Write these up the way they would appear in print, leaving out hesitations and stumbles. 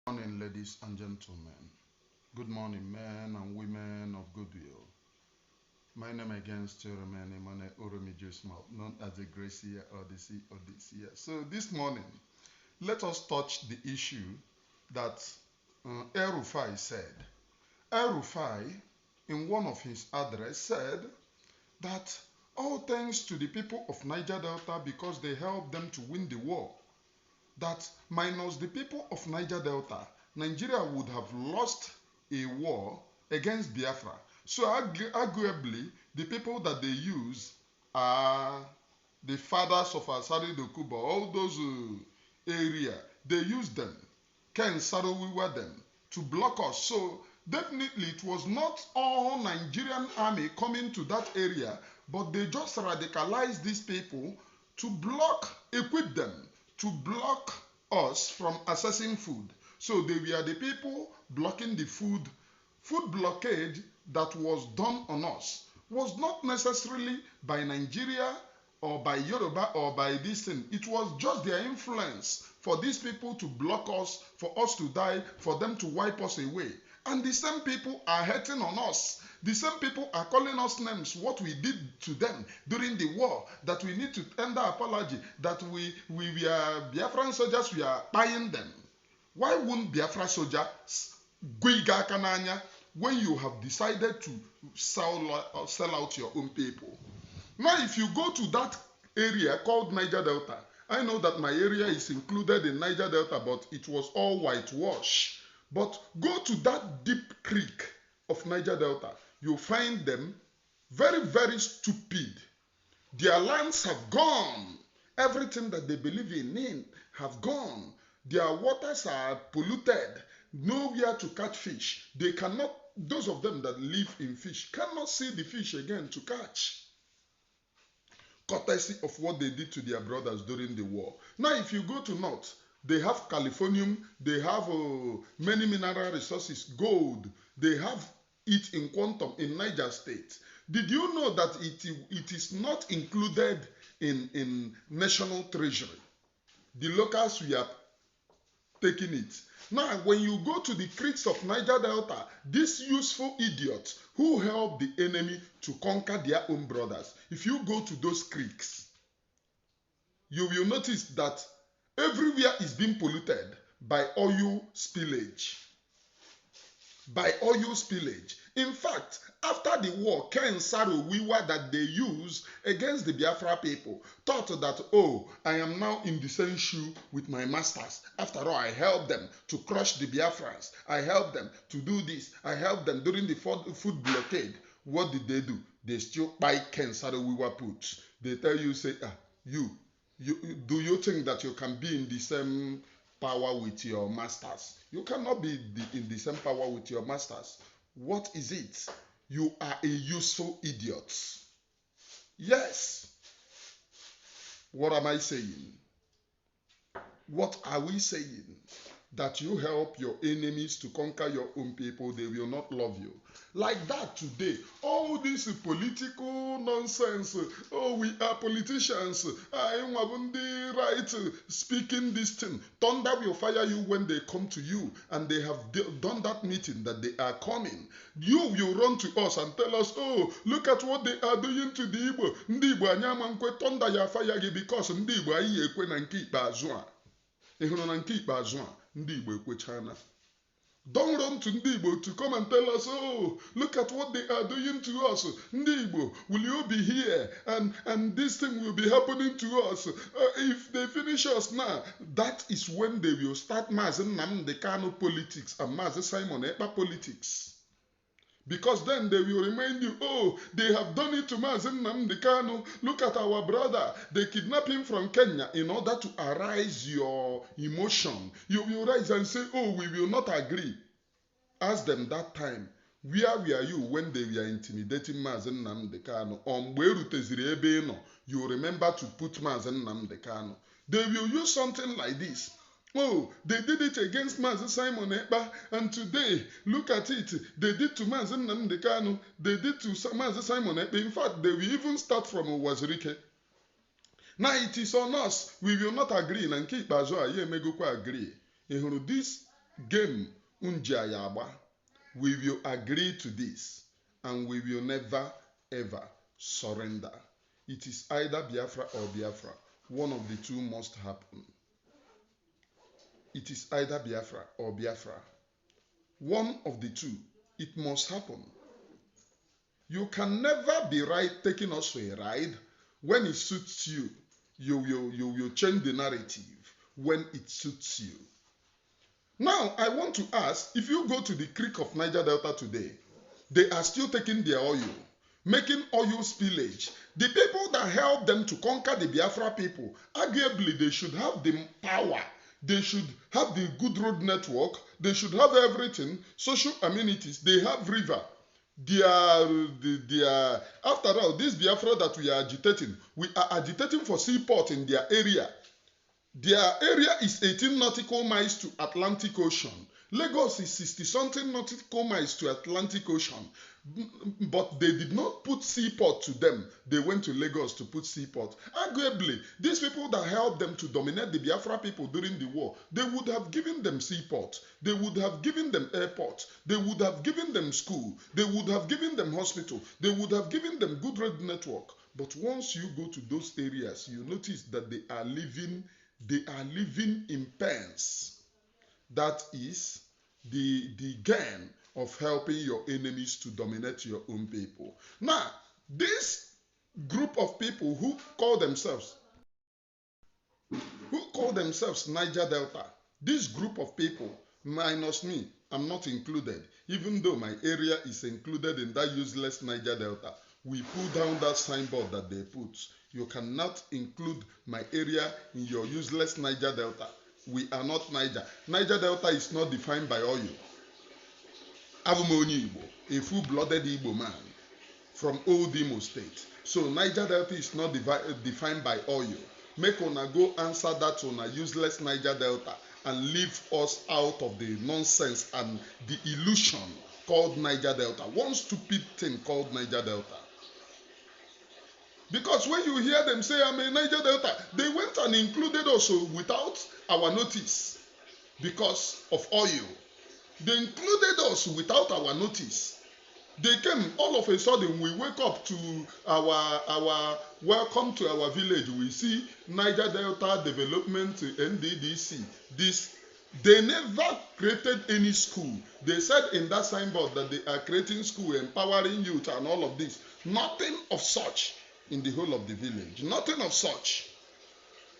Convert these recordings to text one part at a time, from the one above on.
Good morning, ladies and gentlemen. Good morning, men and women of goodwill. My name again still remains Emmanuel Oromijusmal, known as the Gracia or the Sea Odysseus. So this morning, let us touch the issue that Rufai said. Rufai, in one of his address, said that all thanks to the people of Niger Delta because they helped them to win the war, that minus the people of Niger Delta, Nigeria would have lost a war against Biafra. So arguably, the people that they use are the fathers of Asari Dokuba, all those area, they use them, Ken Sarowiwa them, to block us. So definitely it was not all Nigerian army coming to that area, but they just radicalized these people to block, equip them, to block us from accessing food. So they were the people blocking the food. Food blockade that was done on us was not necessarily by Nigeria or by Yoruba or by this thing. It was just their influence for these people to block us, for us to die, for them to wipe us away. And the same people are hating on us. The same people are calling us names, what we did to them during the war, that we need to tender apology, that we are Biafran soldiers, we are buying them. Why wouldn't Biafra soldiers go kananya when you have decided to sell out your own people? Now, if you go to that area called Niger Delta, I know that my area is included in Niger Delta, but it was all whitewash. But go to that deep creek of Niger Delta, you'll find them very, very stupid. Their lands have gone. Everything that they believe in have gone. Their waters are polluted. Nowhere to catch fish. They cannot, those of them that live in fish, cannot see the fish again to catch. Courtesy of what they did to their brothers during the war. Now, if you go to North, they have californium, they have many mineral resources, gold. They have it in quantum in Niger State. Did you know that it is not included in national treasury? The locals we are taking it. Now, when you go to the creeks of Niger Delta, these useful idiots who help the enemy to conquer their own brothers, if you go to those creeks, you will notice that everywhere is being polluted by oil spillage. By oil spillage. In fact, after the war, Ken Sarowiwa that they used against the Biafra people thought that, oh, I am now in the same shoe with my masters. After all, I helped them to crush the Biafrans. I helped them to do this. I helped them during the food blockade. What did they do? They still buy Ken Sarowiwa puts. They tell you, say, do you think that you can be in the same power with your masters? You cannot be in the same power with your masters. What is it? You are a useful idiot. Yes. What am I saying? What are we saying? That you help your enemies to conquer your own people, they will not love you. Like that today, all this political nonsense, oh, we are politicians, I am the right speaking this thing. Thunder will fire you when they come to you, and they have done that meeting that they are coming. You will run to us and tell us, oh, look at what they are doing to the Igbo. Ndị Igbo anyama nkwe, thunder ya fire gị because ndị Igbo anyị ekwe na nke ikpeazụ a. Ịhụrụ na nke ikpeazụ a. Ndị Igbo ekwechana. Don't run to Ndị Igbo to come and tell us, oh, look at what they are doing to us. Ndị Igbo, will you be here? And this thing will be happening to us. If they finish us now, that is when they will start Mazi Nnamdi Kanu politics and Mazi Simon Ekpa politics. Because then they will remind you, oh, they have done it to Mazi Nnamdi Kanu. Look at our brother. They kidnapped him from Kenya in order to arouse your emotion. You will rise and say, oh, we will not agree. Ask them that time, where were you when they were intimidating Mazi Nnamdi Kanu? You remember to put Mazi Nnamdi Kanu. They will use something like this. Oh, they did it against Mazi Simon Ekpa, and today, look at it. They did to Mazi Nnamdi Kanu, they did to Mazi Simon Ekpa. In fact, they will even start from Wazirike. Now it is on us. We will not agree. Nanki Bazoa, ye megokwa agree. This game unjayaba. We will agree to this and we will never ever surrender. It is either Biafra or Biafra. One of the two must happen. It is either Biafra or Biafra. One of the two. It must happen. You can never be right taking us for a ride. When it suits you, you will change the narrative when it suits you. Now, I want to ask, if you go to the creek of Niger Delta today, they are still taking their oil, making oil spillage. The people that helped them to conquer the Biafra people, arguably they should have the power. They should have the good road network. They should have everything, social amenities. They have river. After all, this Biafra that we are agitating for seaport in their area. Their area is 18 nautical miles to Atlantic Ocean. Lagos is 60-something nautical miles to Atlantic Ocean. But they did not put seaport to them. They went to Lagos to put seaport. Arguably, these people that helped them to dominate the Biafra people during the war, they would have given them seaport. They would have given them airport. They would have given them school. They would have given them hospital. They would have given them good road network. But once you go to those areas, you notice that they are living in pens. That is the gain of helping your enemies to dominate your own people. Now, this group of people who call themselves Niger Delta, this group of people, minus me, I'm not included, even though my area is included in that useless Niger Delta. We pull down that signboard that they put. You cannot include my area in your useless Niger Delta. We are not Niger. Niger Delta is not defined by oil. Avumoni Igbo, a full-blooded Igbo man from old Imo State. So Niger Delta is not defined by oil. Make una go answer that on a useless Niger Delta and leave us out of the nonsense and the illusion called Niger Delta. One stupid thing called Niger Delta. Because when you hear them say, I'm a Niger Delta, they went and included us without our notice because of oil. They included us without our notice. They came, all of a sudden, we wake up to our welcome to our village. We see Niger Delta Development, NDDC. They never created any school. They said in that signboard that they are creating school, empowering youth and all of this. Nothing of such in the whole of the village. Nothing of such.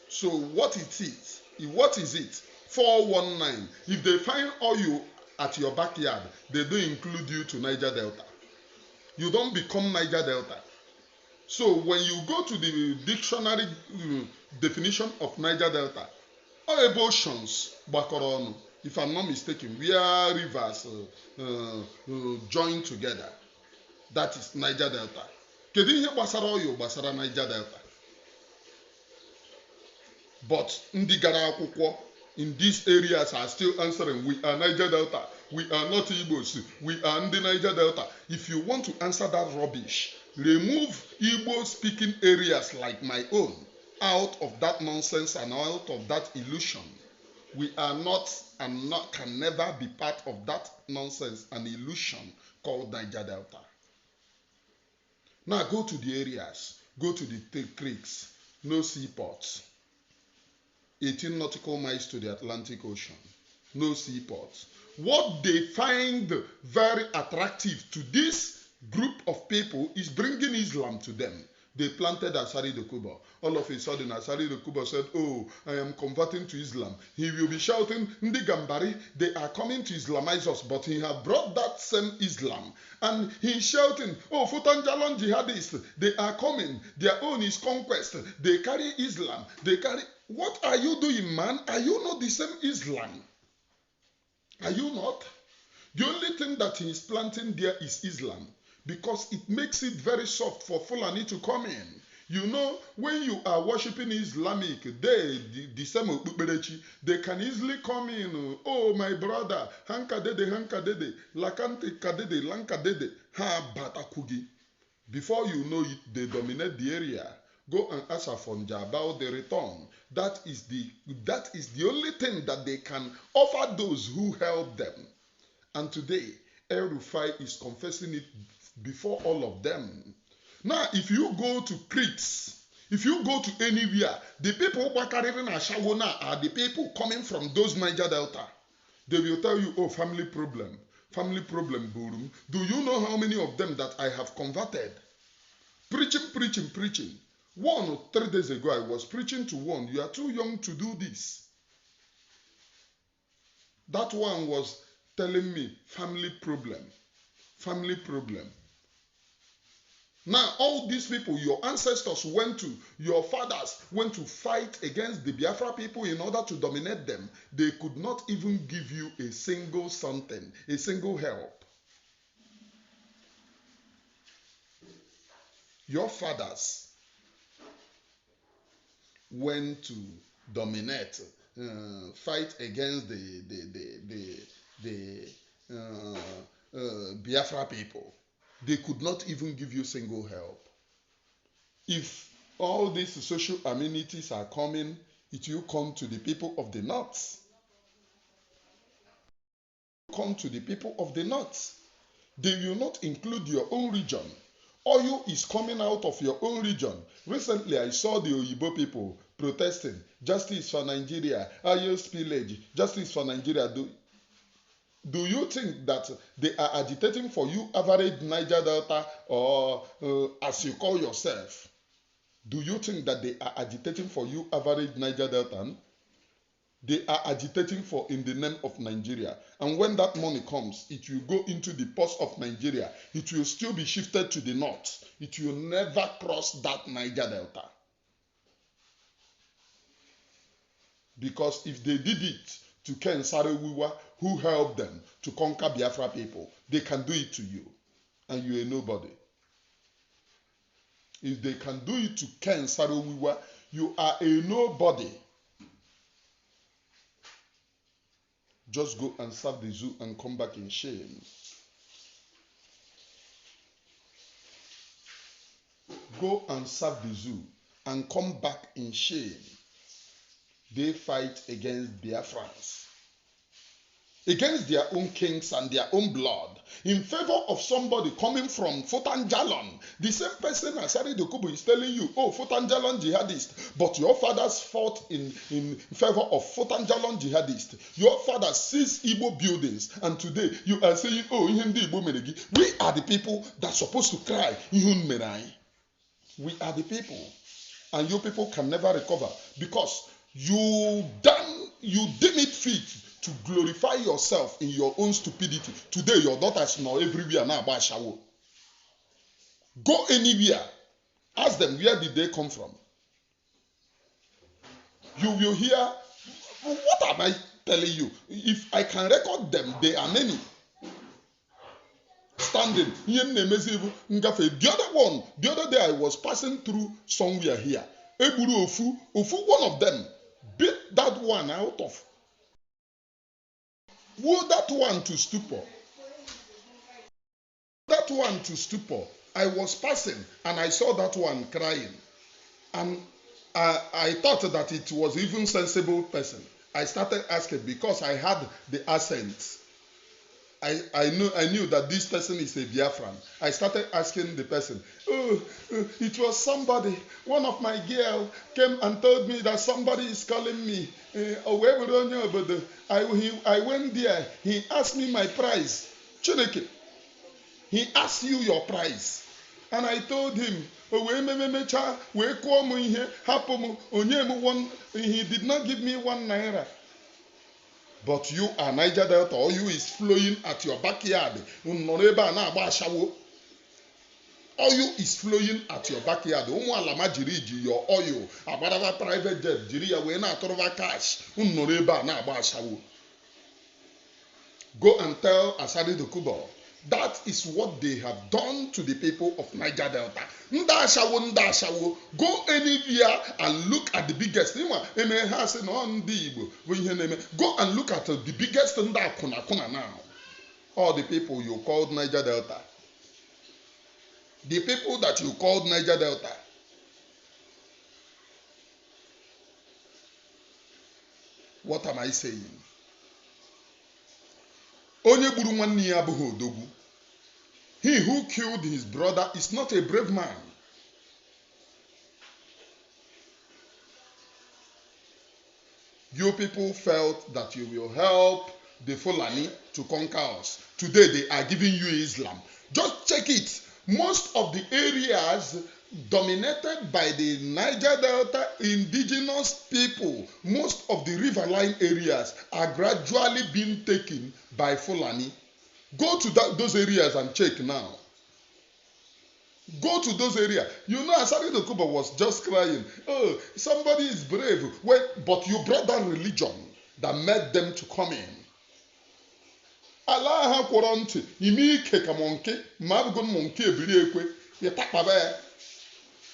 So what is it? 419. If they find oil at your backyard, they don't include you to Niger Delta. You don't become Niger Delta. So when you go to the dictionary definition of Niger Delta, all oceans, Bakoronu, if I'm not mistaken, where rivers join together, that is Niger Delta. Kedu ihe gbasara oyo gbasara Niger Delta? But ndị gara akwụkwọ in these areas are still answering, we are Niger Delta, we are not Igbos, we are in the Niger Delta. If you want to answer that rubbish, remove Igbo-speaking areas like my own out of that nonsense and out of that illusion. We are not and can never be part of that nonsense and illusion called Niger Delta. Now go to the areas, go to the creeks, no seaports. 18 nautical miles to the Atlantic Ocean, no seaports. What they find very attractive to this group of people is bringing Islam to them. They planted Asari Dokubo. All of a sudden, Asari Dokubo said, oh, I am converting to Islam. He will be shouting, Ndi Gambari, they are coming to Islamize us, but he have brought that same Islam. And he's shouting, oh, Futanjalon jihadists, they are coming. Their own is conquest. They carry Islam. What are you doing, man? Are you not the same Islam? Are you not? The only thing that he is planting there is Islam, because it makes it very soft for Fulani to come in. You know, when you are worshiping Islamic, the same Ukberechi, they can easily come in. Oh, my brother, hanka dede, lakante kadede, lanka dede, ha batakugi. Before you know it, they dominate the area. Go and ask Afonja about the return. That is the only thing that they can offer those who help them. And today, Rufai is confessing it before all of them. Now, if you go to Crete, if you go to anywhere, the people who are carrying a shower now are the people coming from those Niger Delta. They will tell you, oh, family problem, Burum. Do you know how many of them that I have converted? Preaching. 1 or 3 days ago, I was preaching to one. You are too young to do this. That one was telling me, family problem. Now, all these people, your ancestors your fathers went to fight against the Biafra people in order to dominate them. They could not even give you a single something, a single help. Your fathers went to dominate, fight against the Biafra people. They could not even give you single help. If all these social amenities are coming, it will come to the people of the north. Come to the people of the north. They will not include your own region. Oil is coming out of your own region. Recently, I saw the Oyibo people protesting. Justice for Nigeria. Oil spillage. Justice for Nigeria. Do you think that they are agitating for you, average Niger Delta, or as you call yourself? Do you think that they are agitating for you, average Niger Delta? They are agitating for in the name of Nigeria. And when that money comes, it will go into the purse of Nigeria. It will still be shifted to the north. It will never cross that Niger Delta. Because if they did it to Ken Sarewiwa, who helped them to conquer Biafra people, they can do it to you. And you are nobody. If they can do it to Ken Sarewiwa, you are a nobody. Just go and serve the zoo and come back in shame. Go and serve the zoo and come back in shame. They fight against Biafrans, against their own kings and their own blood, in favor of somebody coming from Fotanjalon. The same person Asari Dokubu is telling you, oh, Fotanjalon jihadist, but your fathers fought in favor of Fotanjalon jihadist. Your fathers seized Igbo buildings, and today you are saying, oh, Igbo meregi. We are the people that are supposed to cry, Ihun Merai. We are the people, and you people can never recover because you deem it fit to glorify yourself in your own stupidity. Today, your daughters know everywhere now about shower. Go anywhere. Ask them, where did they come from? You will hear, what am I telling you? If I can record them, they are many. Standing. The other day I was passing through somewhere here. Eburu Ofu, one of them, beat that one out of. Would that one to stupor? That one to stupor. I was passing and I saw that one crying. And I thought that it was even sensible person. I started asking because I had the accent. I knew that this person is a Biafran. I started asking the person, it was somebody, one of my girls came and told me that somebody is calling me. I went there, he asked me my price. Chineke, he asked you your price. And I told him, he did not give me 1 naira. But you are Niger Delta, or you is flowing at your backyard. Oil is flowing at your backyard. Your oil, a private jet, cash. Go and tell Asari Dokubo. That is what they have done to the people of Niger Delta. Go anywhere and look at the biggest. Go and look at the biggest now. All the people you called Niger Delta. The people that you called Niger Delta. What am I saying? Onye gburu nwanne ya abụghị odogwu. He who killed his brother is not a brave man. You people felt that you will help the Fulani to conquer us. Today they are giving you Islam. Just check it. Most of the areas dominated by the Niger Delta indigenous people, most of the riverine areas are gradually being taken by Fulani. Go to those areas and check now. Go to those areas. You know, Asari Dokuba was just crying. Oh, somebody is brave. Well, but you brought that religion that made them to come in. Allah ha quarante. Imi ike ka monkey. Mabugun monkey ebiri ekwe. Ye takpabe.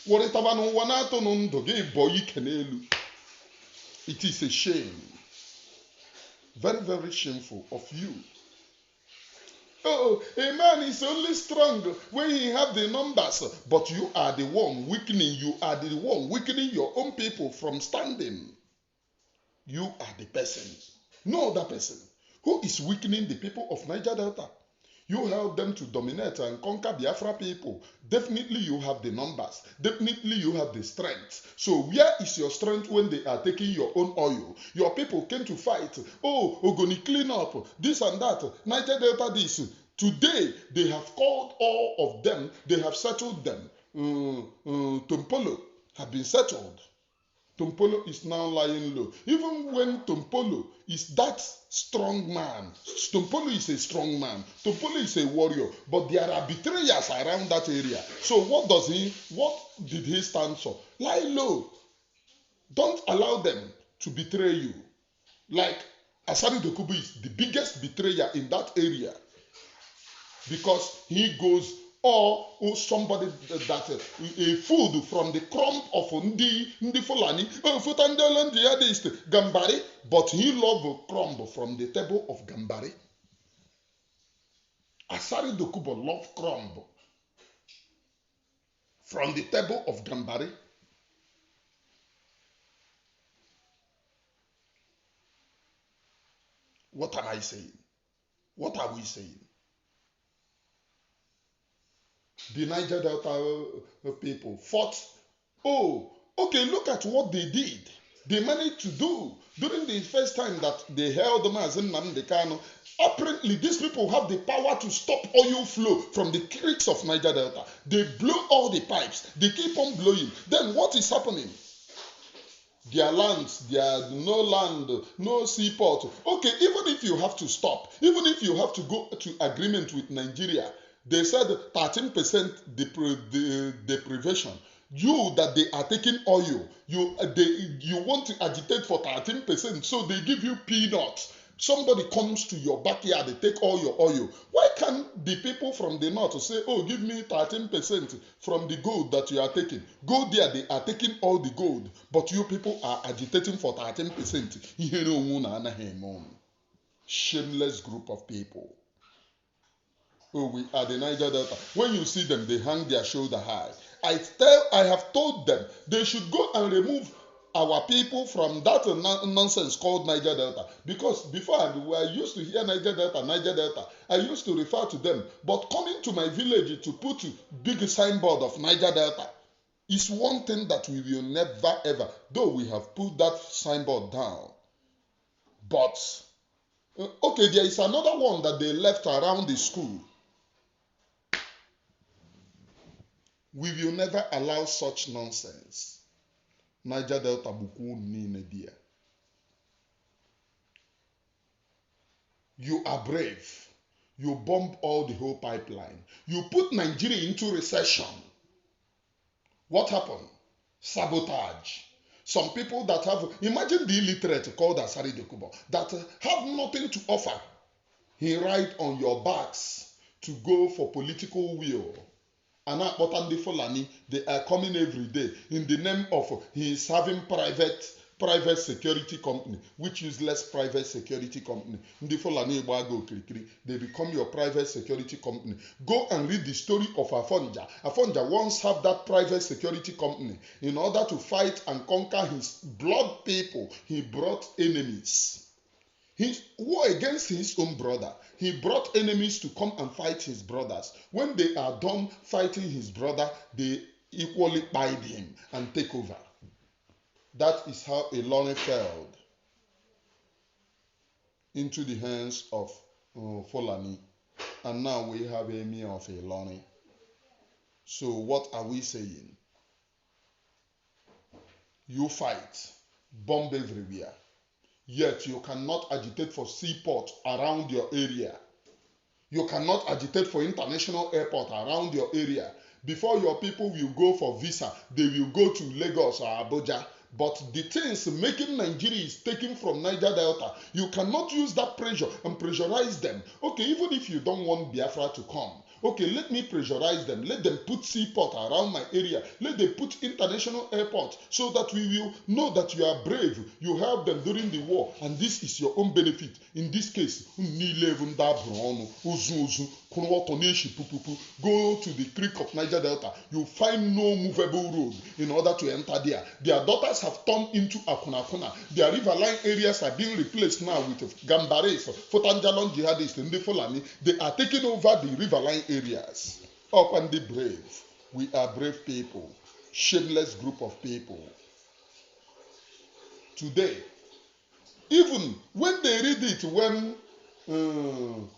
Wori tabanu wanato nundo ge boy kenelu. It is a shame. Very, very shameful of you. Oh, a man is only strong when he have the numbers, but you are the one weakening. You are the one weakening your own people from standing. You are the person, no other person, who is weakening the people of Niger Delta. You help them to dominate and conquer Biafra people. Definitely you have the numbers. Definitely you have the strength. So where is your strength when they are taking your own oil? Your people came to fight. Oh, Ogoni clean up, this and that. Niger Delta this. Today they have called all of them. They have settled them. Tompolo have been settled. Tompolo is now lying low. Even when Tompolo is that strong man, Tompolo is a strong man. Tompolo is a warrior. But there are betrayers around that area. So what did he stand for? Lie low. Don't allow them to betray you. Like Asari Dokubu is the biggest betrayer in that area. Because he goes, or somebody that a food from the crumb of Ndi Fulani, Gambari, but he loved a crumb from the table of Gambari. Asari Dokubo loved crumb from the table of Gambari. What am I saying? What are we saying? The Niger Delta people fought. Oh, okay, look at what they did. They managed to do during the first time that they held them as in Namdekano. Apparently, these people have the power to stop oil flow from the creeks of Niger Delta. They blow all the pipes. They keep on blowing. Then what is happening? Their lands, there no land, no seaport. Okay, even if you have to stop, even if you have to go to agreement with Nigeria, they said 13% deprivation. You that they are taking oil, you want to agitate for 13%, so they give you peanuts. Somebody comes to your backyard, they take all your oil. Why can't the people from the north say, oh, give me 13% from the gold that you are taking? Go there, they are taking all the gold, but you people are agitating for 13%. Shameless group of people. Oh, we are the Niger Delta. When you see them, they hang their shoulder high. I have told them they should go and remove our people from that nonsense called Niger Delta. Because before I used to hear Niger Delta, I used to refer to them. But coming to my village to put a big signboard of Niger Delta is one thing that we will never ever, though we have put that signboard down. But, okay, there is another one that they left around the school. We will never allow such nonsense. Niger Delta buku nine dia. You are brave. You bomb all the whole pipeline. You put Nigeria into recession. What happened? Sabotage. Some people that have, imagine the illiterate called Asari Dokubo, that have nothing to offer. He ride on your backs to go for political will. And Fulani, they are coming every day in the name of he is having private private security company. Which useless private security company? They become your private security company. Go and read the story of Afonja. Afonja once had that private security company. In order to fight and conquer his blood people, he brought enemies. He war against his own brother. He brought enemies to come and fight his brothers. When they are done fighting his brother, they equally bite him and take over. That is how Ilorin fell into the hands of Fulani. And now we have a Emir of Ilorin. So what are we saying? You fight, bomb everywhere. Yet you cannot agitate for seaport around your area. You cannot agitate for international airport around your area. Before your people will go for visa, they will go to Lagos or Abuja. But the things making Nigeria is taken from Niger Delta, you cannot use that pressure and pressurize them. Okay, even if you don't want Biafra to come, okay, let me pressurize them. Let them put seaport around my area. Let them put international airport so that we will know that you are brave. You helped them during the war, and this is your own benefit. In this case, go to the creek of Niger Delta. You find no movable road in order to enter there. Their daughters have turned into Akuna. Their riverine areas are being replaced now with Gambares, Fotanjalon jihadists, and the Fulani. They are taking over the riverine areas. Up and the brave. We are brave people. Shameless group of people. Today, even when they read it, when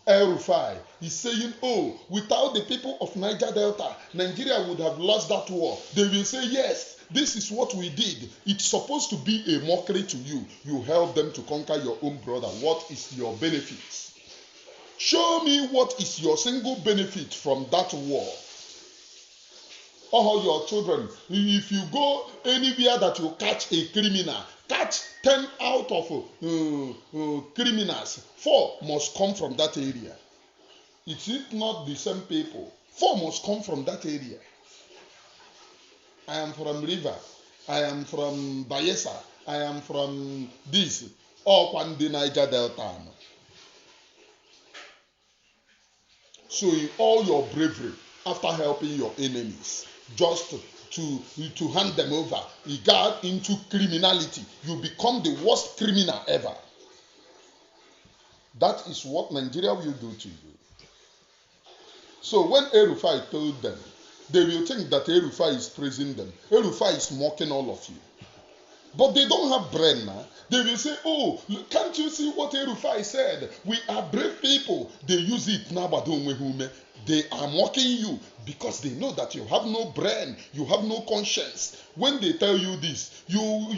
Rufai is saying, oh, without the people of Niger Delta, Nigeria would have lost that war. They will say, yes, this is what we did. It's supposed to be a mockery to you. You help them to conquer your own brother. What is your benefit? Show me what is your single benefit from that war. All your children, if you go anywhere that you catch a criminal, catch 10 out of criminals, 4 must come from that area. Is it not the same people? 4 must come from that area. I am from River. I am from Bayelsa. I am from this. All one the Niger Delta. So in all your bravery, after helping your enemies, just to hand them over, you got into criminality. You become the worst criminal ever. That is what Nigeria will do to you. So when Rufai told them, they will think that Rufai is praising them. Rufai is mocking all of you. But they don't have brain now. They will say, oh, can't you see what Rufai said? We are brave people. They use it now, but they are mocking you because they know that you have no brain, you have no conscience. When they tell you this, your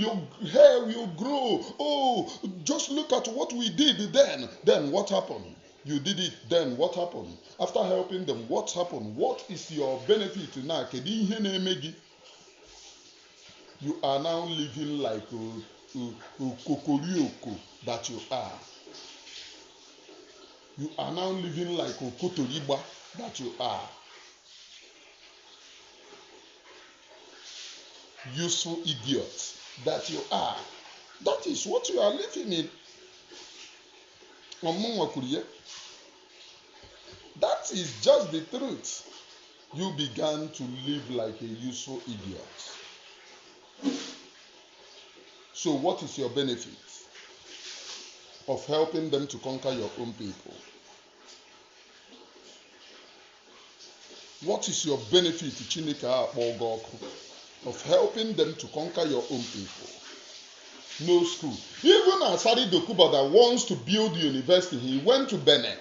hair will grow. Oh, just look at what we did then. Then what happened? You did it, then what happened? After helping them, what happened? What is your benefit now? You are now living like Kokorioko that you are. You are now living like Kotoriba that you are. Useful idiots that you are. That is what you are living in. That is just the truth. You began to live like a useful idiot. So what is your benefit of helping them to conquer your own people? What is your benefit, Chineke, of helping them to conquer your own people? No school. Even Asari Dokuba that wants to build university, he went to Benin.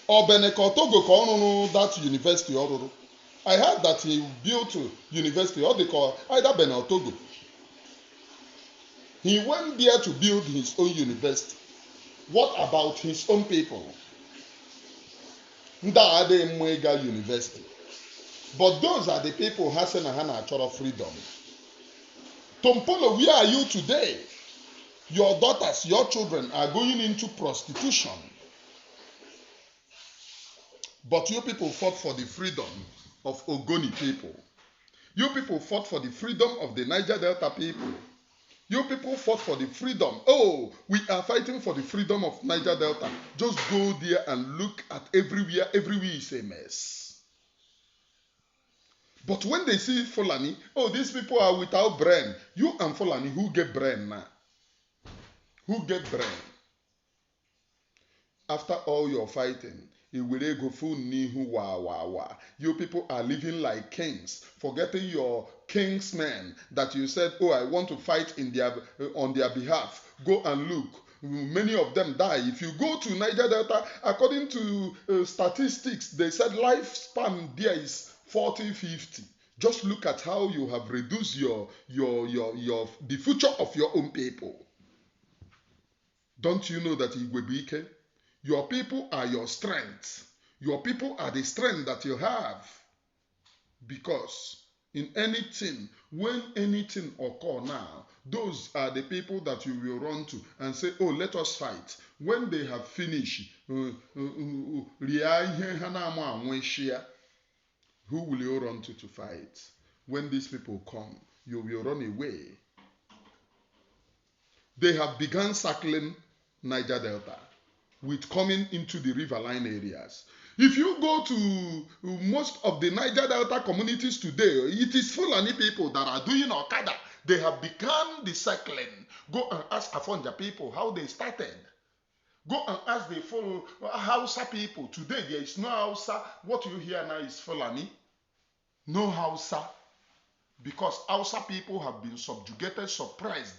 Or Benin Kotogo, that university. I heard that he built a university, or they call either Benin or Togo. He went there to build his own university. What about his own people? Ndade Mwega University. But those are the people Hassan and Hannah Chora freedom. Tompolo, where are you today? Your daughters, your children are going into prostitution. But you people fought for the freedom of Ogoni people. You people fought for the freedom of the Niger Delta people. You people fought for the freedom. Oh, we are fighting for the freedom of Niger Delta. Just go there and look at everywhere. Everywhere is a mess. But when they see Fulani, oh, these people are without brain. You and Fulani, who get brain now? Who get brain? After all your fighting, you people are living like kings, forgetting your kingsmen that you said, oh, I want to fight in their on their behalf. Go and look. Many of them die. If you go to Niger Delta, according to statistics, they said lifespan there is 40, 50. Just look at how you have reduced the future of your own people. Don't you know that Igwebike? Your people are your strength. Your people are the strength that you have. Because in anything, when anything occur now, those are the people that you will run to and say, oh, let us fight. When they have finished, who will you run to fight? When these people come, you will run away. They have begun circling Niger Delta with coming into the riverine areas. If you go to most of the Niger Delta communities today, it is Fulani people that are doing Okada. They have begun the circling. Go and ask Afonja people how they started. Go and ask the full Hausa people. Today there is no Hausa. What you hear now is Fulani. No Hausa. Because Hausa people have been subjugated, suppressed.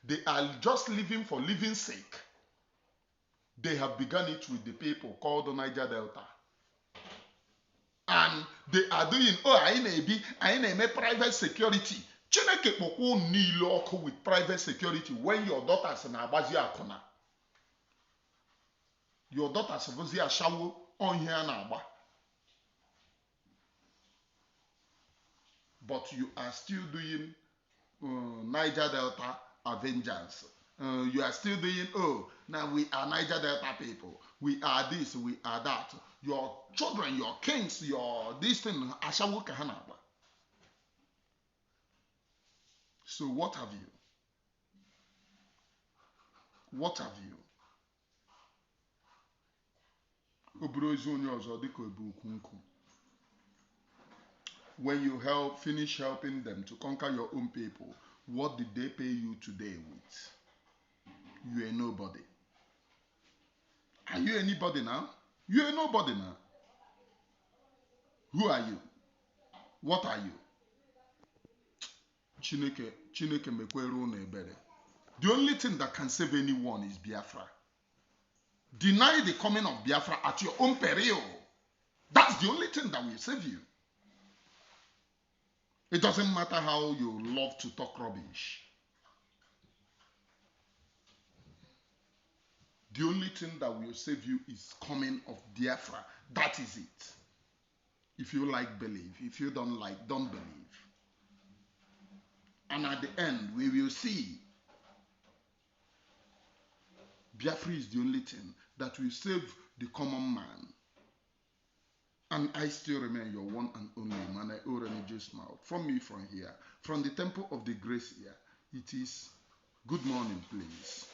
They are just living for living sake. They have begun it with the people called the Niger Delta. And they are doing, oh, I may private security. Chineke kpokwo niile ọkụ with private security when your daughters na-agbazi akwụna. Your daughters bụzi ashawo ọhịa na-agba. But you are still doing Niger Delta Avengers. You are still doing, oh, now we are Niger Delta people. We are this, we are that. Your children, your kings, your this thing, Ashawu Kahanaba. So what have you? What have you? When you finish helping them to conquer your own people, what did they pay you today with? You are nobody. Are you anybody now? You are nobody now. Who are you? What are you? Chineke mekweru na ebere. The only thing that can save anyone is Biafra. Deny the coming of Biafra at your own peril. That's the only thing that will save you. It doesn't matter how you love to talk rubbish. The only thing that will save you is coming of Biafra. That is it. If you like, believe. If you don't like, don't believe. And at the end, we will see Biafra is the only thing that will save the common man. And I still remain your one and only man, I already just mouth. From me from here, from the temple of the grace here, it is good morning, please.